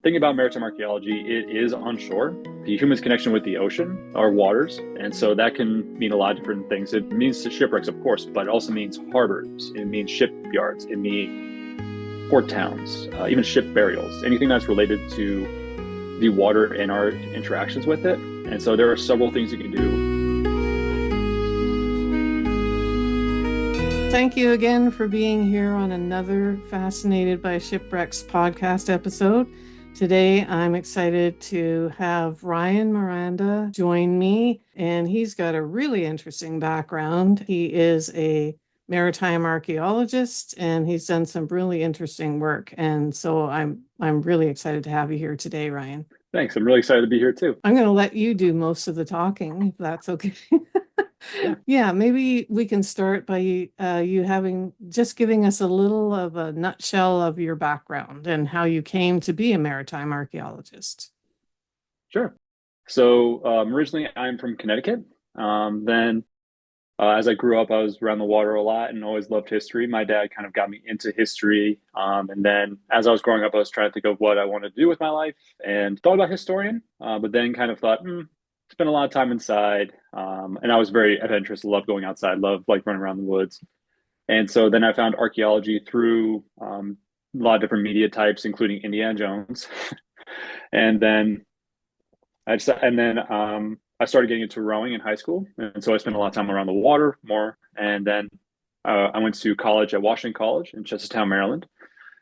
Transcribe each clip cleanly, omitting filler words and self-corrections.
Thinking about maritime archaeology, it is onshore. The human's connection with the ocean, our waters, and so that can mean a lot of different things. It means shipwrecks, of course, but it also means harbors. It means shipyards. It means port towns, even ship burials. Anything that's related to the water and our interactions with it. And so there are several things you can do. Thank you again for being here on another Fascinated by Shipwrecks podcast episode. Today, I'm excited to have Ryan Miranda join me, and he's got a really interesting background. He is a maritime archaeologist, and he's done some really interesting work. And so I'm really excited to have you here today, Ryan. Thanks. I'm really excited to be here too. I'm going to let you do most of the talking, if that's okay. Yeah, maybe we can start by you having just giving us a little of a nutshell of your background and how you came to be a maritime archaeologist. Sure. So originally, I'm from Connecticut. Then, as I grew up, I was around the water a lot and always loved history. My dad kind of got me into history. And then, as I was growing up, I was trying to think of what I wanted to do with my life and thought about historian, but then kind of thought, spent a lot of time inside. And I was very adventurous, loved going outside, loved like running around the woods. And so then I found archaeology through a lot of different media types, including Indiana Jones. And then I started getting into rowing in high school, and so I spent a lot of time around the water more. And then I went to college at Washington College in Chestertown, Maryland.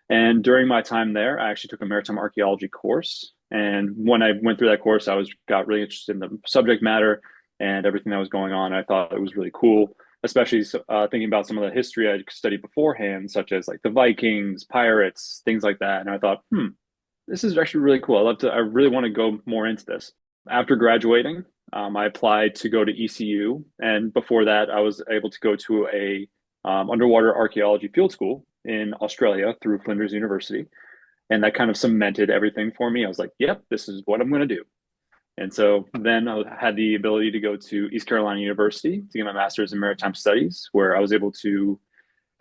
And during my time there, I actually took a maritime archaeology course. And when I went through that course, got really interested in the subject matter and everything that was going on. I thought it was really cool, especially thinking about some of the history I studied beforehand, such as like the Vikings, pirates, things like that. And I thought, this is actually really cool. I really want to go more into this. After graduating, I applied to go to ECU, and before that, I was able to go to a underwater archaeology field school in Australia through Flinders University, and that kind of cemented everything for me. I was like, "Yep, this is what I'm going to do." And so then I had the ability to go to East Carolina University to get my master's in maritime studies, where I was able to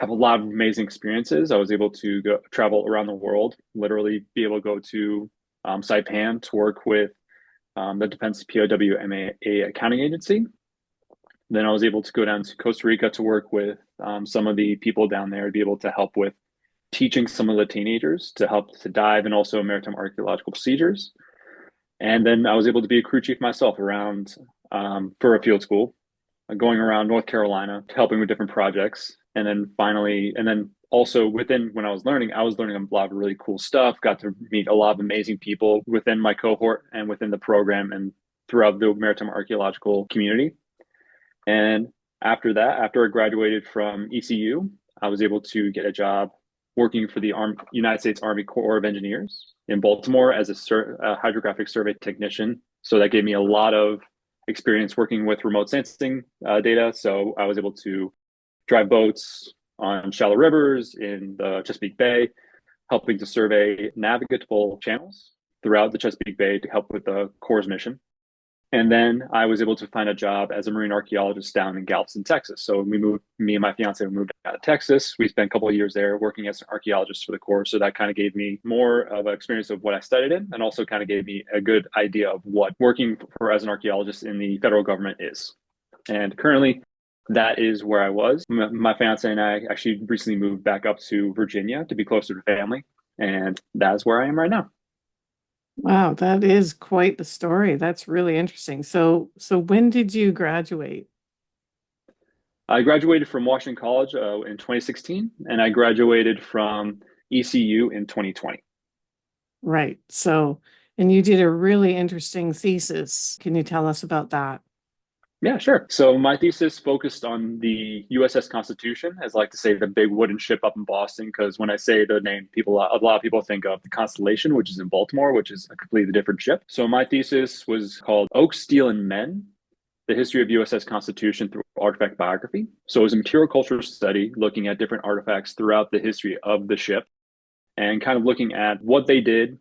have a lot of amazing experiences. I was able to go travel around the world, literally be able to go to Saipan to work with the Defense POWMA accounting agency. Then I was able to go down to Costa Rica to work with some of the people down there to be able to help with teaching some of the teenagers to help to dive and also maritime archaeological procedures. And then I was able to be a crew chief myself around for a field school, going around North Carolina, helping with different projects. And then also within when I was learning a lot of really cool stuff, got to meet a lot of amazing people within my cohort and within the program and throughout the maritime archaeological community. And after that, after I graduated from ECU, I was able to get a job working for the United States Army Corps of Engineers in Baltimore as a hydrographic survey technician. So that gave me a lot of experience working with remote sensing data. So I was able to drive boats on shallow rivers in the Chesapeake Bay, helping to survey navigable channels throughout the Chesapeake Bay to help with the Corps' mission. And then I was able to find a job as a marine archaeologist down in Galveston, Texas. So me and my fiance moved out of Texas. We spent a couple of years there working as an archaeologist for the Corps. So that kind of gave me more of an experience of what I studied in, and also kind of gave me a good idea of what working for as an archaeologist in the federal government is. And currently, that is where I was. My fiance and I actually recently moved back up to Virginia to be closer to family. And that's where I am right now. Wow, that is quite the story. That's really interesting. So when did you graduate? I graduated from Washington College in 2016, and I graduated from ECU in 2020. Right. And you did a really interesting thesis. Can you tell us about that? Yeah, sure. So my thesis focused on the USS Constitution, as I like to say, the big wooden ship up in Boston, because when I say the name, a lot of people think of the Constellation, which is in Baltimore, which is a completely different ship. So my thesis was called Oak, Steel, and Men, the history of USS Constitution through artifact biography. So it was a material culture study looking at different artifacts throughout the history of the ship and kind of looking at what they did,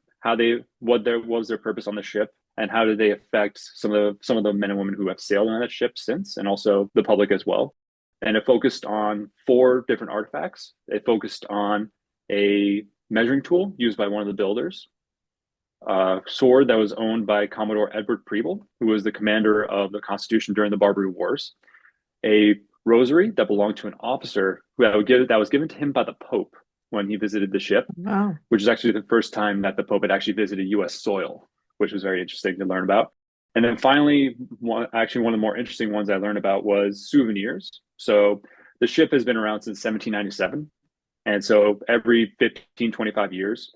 what was their purpose on the ship, and how did they affect some of the men and women who have sailed on that ship since, and also the public as well. And it focused on 4 different artifacts. It focused on a measuring tool used by one of the builders. a sword that was owned by Commodore Edward Preble, who was the commander of the Constitution during the Barbary Wars, a rosary that belonged to an officer that was given to him by the Pope when he visited the ship, Wow. which is actually the first time that the Pope had actually visited U.S. soil, which was very interesting to learn about. And then finally, one of the more interesting ones I learned about was souvenirs. So the ship has been around since 1797. And so every 15, 25 years,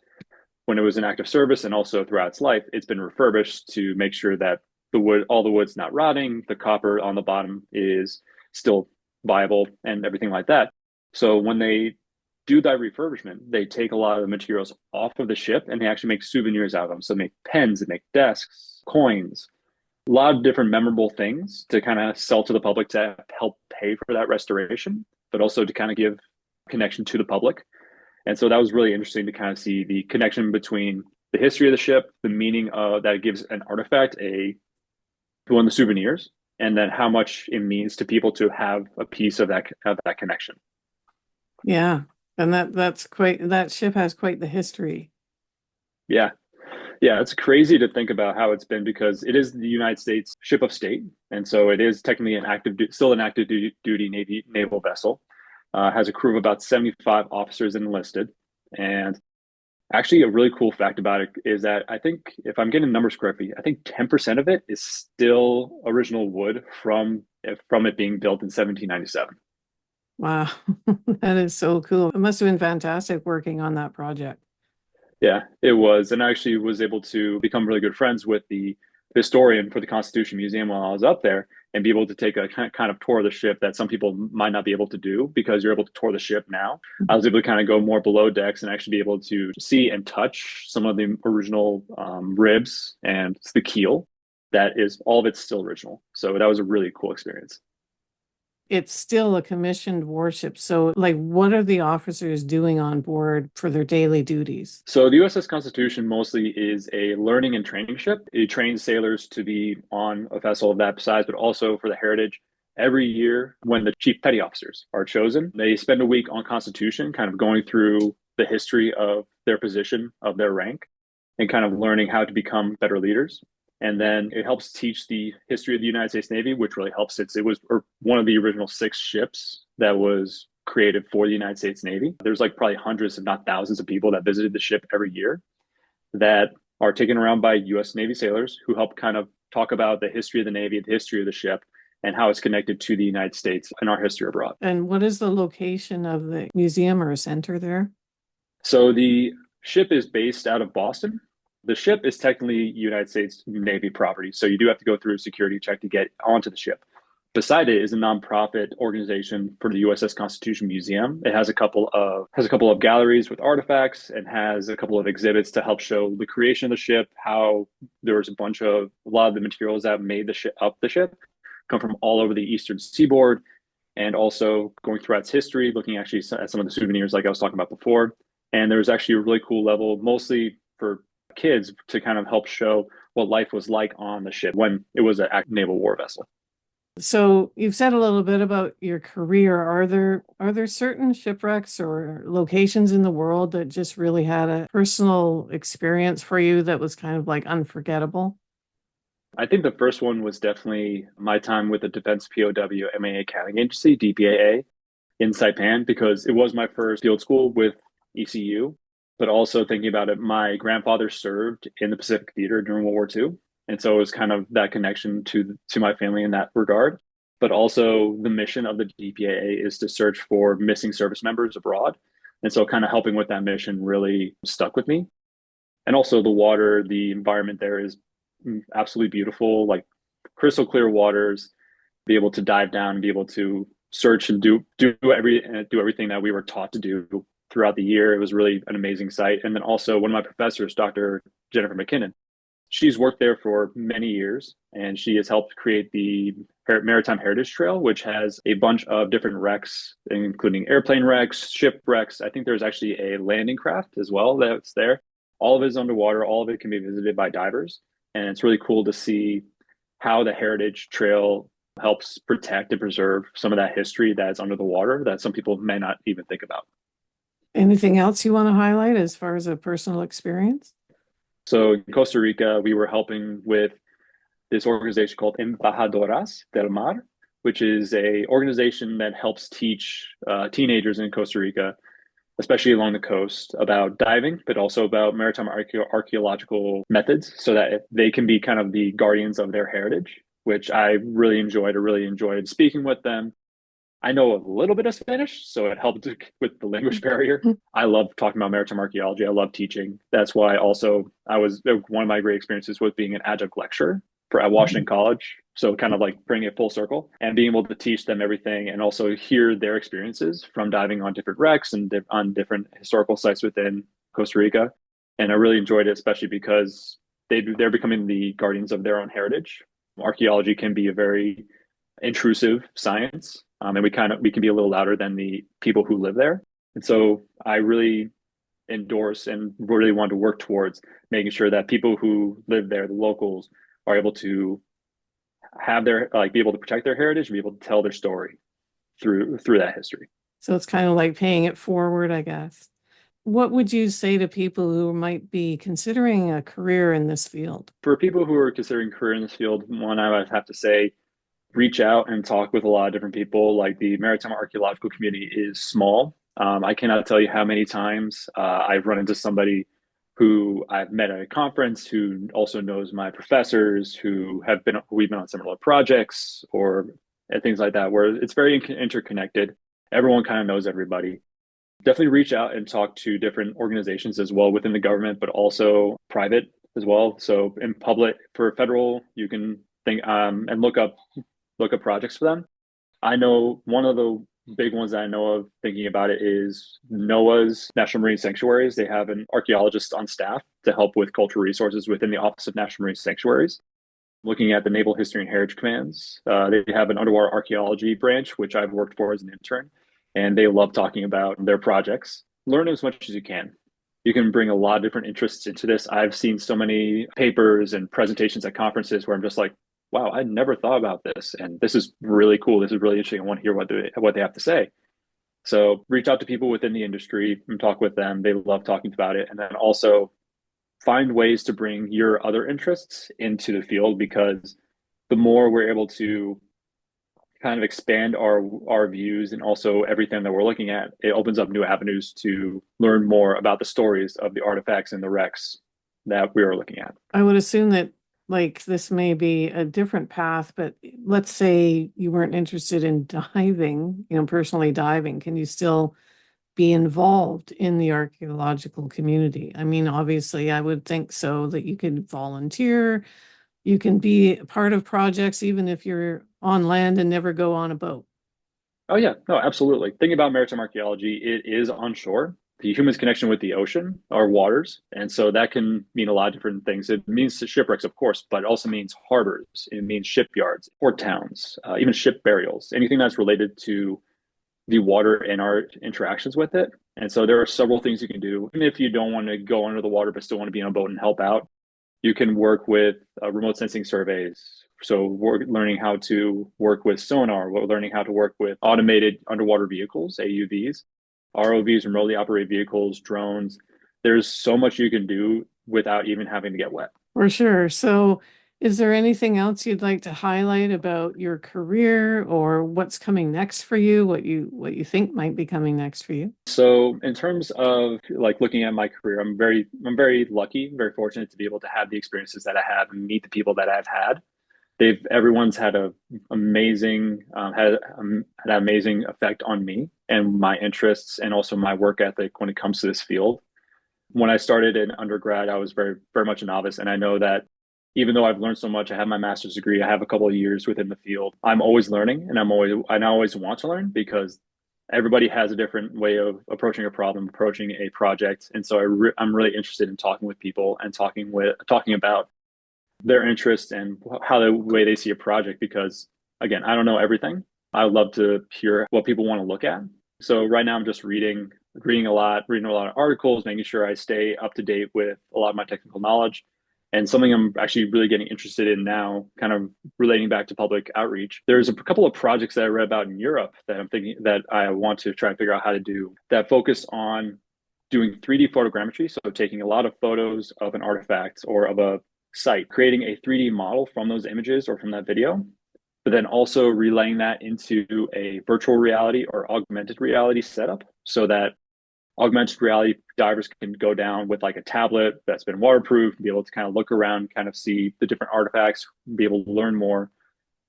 when it was in active service and also throughout its life, it's been refurbished to make sure that all the wood's not rotting, the copper on the bottom is still viable and everything like that. So when they do that refurbishment, they take a lot of the materials off of the ship and they actually make souvenirs out of them. So they make pens, they make desks, coins, a lot of different memorable things to kind of sell to the public to help pay for that restoration, but also to kind of give connection to the public. And so that was really interesting to kind of see the connection between the history of the ship, the meaning of that it gives an artifact, one of the souvenirs, and then how much it means to people to have a piece of that connection. Yeah. And that ship has quite the history. Yeah. Yeah, it's crazy to think about how it's been because it is the United States ship of state. And so it is technically still an active duty naval vessel. Has a crew of about 75 officers enlisted. And actually, a really cool fact about it is that I think, if I'm getting the numbers correctly, I think 10% of it is still original wood from it being built in 1797. Wow. That is so cool. It must have been fantastic working on that project. Yeah, it was. And I actually was able to become really good friends with the historian for the Constitution Museum while I was up there and be able to take a kind of tour of the ship that some people might not be able to do because you're able to tour the ship now. I was able to kind of go more below decks and actually be able to see and touch some of the original ribs and the keel. That is all of it's still original. So that was a really cool experience. It's still a commissioned warship. So, like, what are the officers doing on board for their daily duties? So the USS Constitution mostly is a learning and training ship. It trains sailors to be on a vessel of that size, but also for the heritage. Every year, when the chief petty officers are chosen, they spend a week on Constitution, kind of going through the history of their position, of their rank, and kind of learning how to become better leaders. And then it helps teach the history of the United States Navy, which really helps since it was one of the original 6 ships that was created for the United States Navy. There's like probably hundreds, if not thousands of people that visited the ship every year that are taken around by US Navy sailors who help kind of talk about the history of the Navy, the history of the ship, and how it's connected to the United States and our history abroad. And what is the location of the museum or center there? So the ship is based out of Boston. The ship is technically United States Navy property, so you do have to go through a security check to get onto the ship. Beside it is a nonprofit organization for the USS Constitution Museum. It has a couple of galleries with artifacts and has a couple of exhibits to help show the creation of the ship, how there was a lot of the materials that made the ship come from all over the eastern seaboard, and also going throughout its history, looking actually at some of the souvenirs like I was talking about before. And there was actually a really cool level, mostly for kids, to kind of help show what life was like on the ship when it was an active naval war vessel. So you've said a little bit about your career. Are there certain shipwrecks or locations in the world that just really had a personal experience for you that was kind of like unforgettable? I think the first one was definitely my time with the Defense POW MAA Accounting Agency, DPAA, in Saipan, because it was my first field school with ECU. But also thinking about it, my grandfather served in the Pacific Theater during World War II. And so it was kind of that connection to my family in that regard. But also the mission of the DPAA is to search for missing service members abroad. And so kind of helping with that mission really stuck with me. And also the water, the environment there is absolutely beautiful, like crystal clear waters, be able to dive down and be able to search and do everything that we were taught to do throughout the year. It was really an amazing sight. And then also one of my professors, Dr. Jennifer McKinnon, she's worked there for many years and she has helped create the Maritime Heritage Trail, which has a bunch of different wrecks, including airplane wrecks, shipwrecks. I think there's actually a landing craft as well that's there. All of it is underwater. All of it can be visited by divers. And it's really cool to see how the Heritage Trail helps protect and preserve some of that history that's under the water that some people may not even think about. Anything else you want to highlight as far as a personal experience? So in Costa Rica, we were helping with this organization called Embajadoras del Mar, which is a organization that helps teach teenagers in Costa Rica, especially along the coast, about diving, but also about maritime archaeological methods so that they can be kind of the guardians of their heritage, which I really enjoyed. I really enjoyed speaking with them. I know a little bit of Spanish, so it helped with the language barrier. I love talking about maritime archaeology. I love teaching. That's why also I was one of my great experiences was being an adjunct lecturer at Washington College. So kind of like bring it full circle and being able to teach them everything and also hear their experiences from diving on different wrecks and on different historical sites within Costa Rica. And I really enjoyed it, especially because they're becoming the guardians of their own heritage. Archaeology can be a very intrusive science, and we can be a little louder than the people who live there. And so I really endorse and really want to work towards making sure that people who live there, the locals, are able to have their be able to protect their heritage and be able to tell their story through that history. So it's kind of like paying it forward, I guess. What would you say to people who might be considering a career in this field? For people who are considering a career in this field, one, I would have to say reach out and talk with a lot of different people. Like the maritime archaeological community is small. I cannot tell you how many times I've run into somebody who I've met at a conference who also knows my professors we've been on similar projects or things like that, where it's very interconnected. Everyone kind of knows everybody. Definitely reach out and talk to different organizations as well within the government, but also private as well. So in public, for federal, you can think and look up projects for them. I know one of the big ones that I know of thinking about it is NOAA's National Marine Sanctuaries. They have an archaeologist on staff to help with cultural resources within the Office of National Marine Sanctuaries. Looking at the Naval History and Heritage Commands, they have an underwater archaeology branch, which I've worked for as an intern, and they love talking about their projects. Learn as much as you can. You can bring a lot of different interests into this. I've seen so many papers and presentations at conferences where I'm just like, wow, I never thought about this. And this is really cool. This is really interesting. I want to hear what they have to say. So reach out to people within the industry and talk with them. They love talking about it. And then also find ways to bring your other interests into the field, because the more we're able to kind of expand our views and also everything that we're looking at, it opens up new avenues to learn more about the stories of the artifacts and the wrecks that we are looking at. I would assume that this may be a different path, but let's say you weren't interested in diving, personally diving. Can you still be involved in the archaeological community? I mean, obviously, I would think so, that you could volunteer, you can be part of projects, even if you're on land and never go on a boat. Oh, yeah, no, absolutely. Thinking about maritime archaeology, it is onshore. The human's connection with the ocean, our waters. And so that can mean a lot of different things. It means shipwrecks, of course, but it also means harbors. It means shipyards, port towns, even ship burials, anything that's related to the water and our interactions with it. And so there are several things you can do. Even if you don't want to go under the water, but still want to be on a boat and help out, you can work with remote sensing surveys. So we're learning how to work with sonar. We're learning how to work with automated underwater vehicles, AUVs. ROVs, remotely operated vehicles, drones. There's so much you can do without even having to get wet. For sure. So is there anything else you'd like to highlight about your career or what's coming next for you, what you think might be coming next for you? So in terms of looking at my career, I'm very lucky, very fortunate to be able to have the experiences that I have and meet the people that I've had. Everyone's had an amazing effect on me and my interests and also my work ethic when it comes to this field. When I started in undergrad, I was very, very much a novice. And I know that even though I've learned so much, I have my master's degree, I have a couple of years within the field. I'm always learning and I always want to learn, because everybody has a different way of approaching a problem, approaching a project. And so I'm really interested in talking with people and talking about their interests and how the way they see a project, because again, I don't know everything. I love to hear what people want to look at. So right now I'm just reading a lot of articles, making sure I stay up to date with a lot of my technical knowledge. And something I'm actually really getting interested in now, kind of relating back to public outreach. There's a couple of projects that I read about in Europe that I'm thinking that I want to try and figure out how to do, that focus on doing 3D photogrammetry, so taking a lot of photos of an artifact or of a site, creating a 3D model from those images or from that video, but then also relaying that into a virtual reality or augmented reality setup so that augmented reality divers can go down with like a tablet that's been waterproof, be able to kind of look around, kind of see the different artifacts, be able to learn more,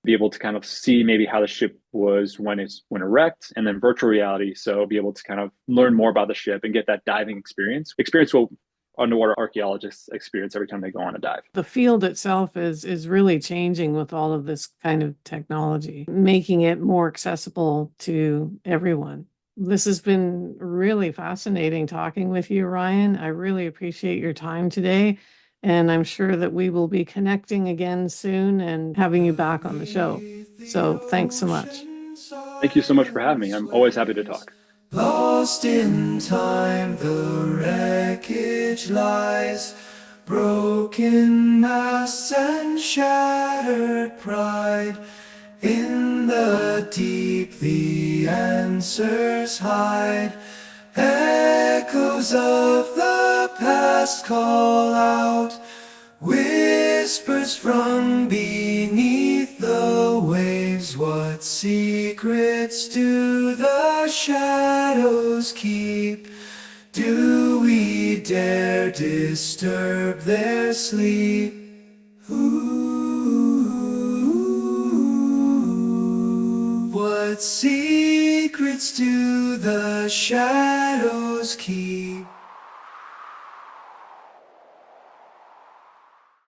be able to kind of see maybe how the ship was when erect, and then virtual reality, so be able to kind of learn more about the ship and get that diving experience what underwater archaeologists experience every time they go on a dive. The field itself is really changing with all of this kind of technology, making it more accessible to everyone. This has been really fascinating talking with you, Ryan. I really appreciate your time today. And I'm sure that we will be connecting again soon and having you back on the show. So thanks so much. Thank you so much for having me. I'm always happy to talk. Lost in time, the wreckage lies, broken masts and shattered pride. In the deep, the answers hide. Echoes of the past call out, whispers from beneath the waves. What secrets do the shadows keep? Do we dare disturb their sleep? What secrets do the shadows keep?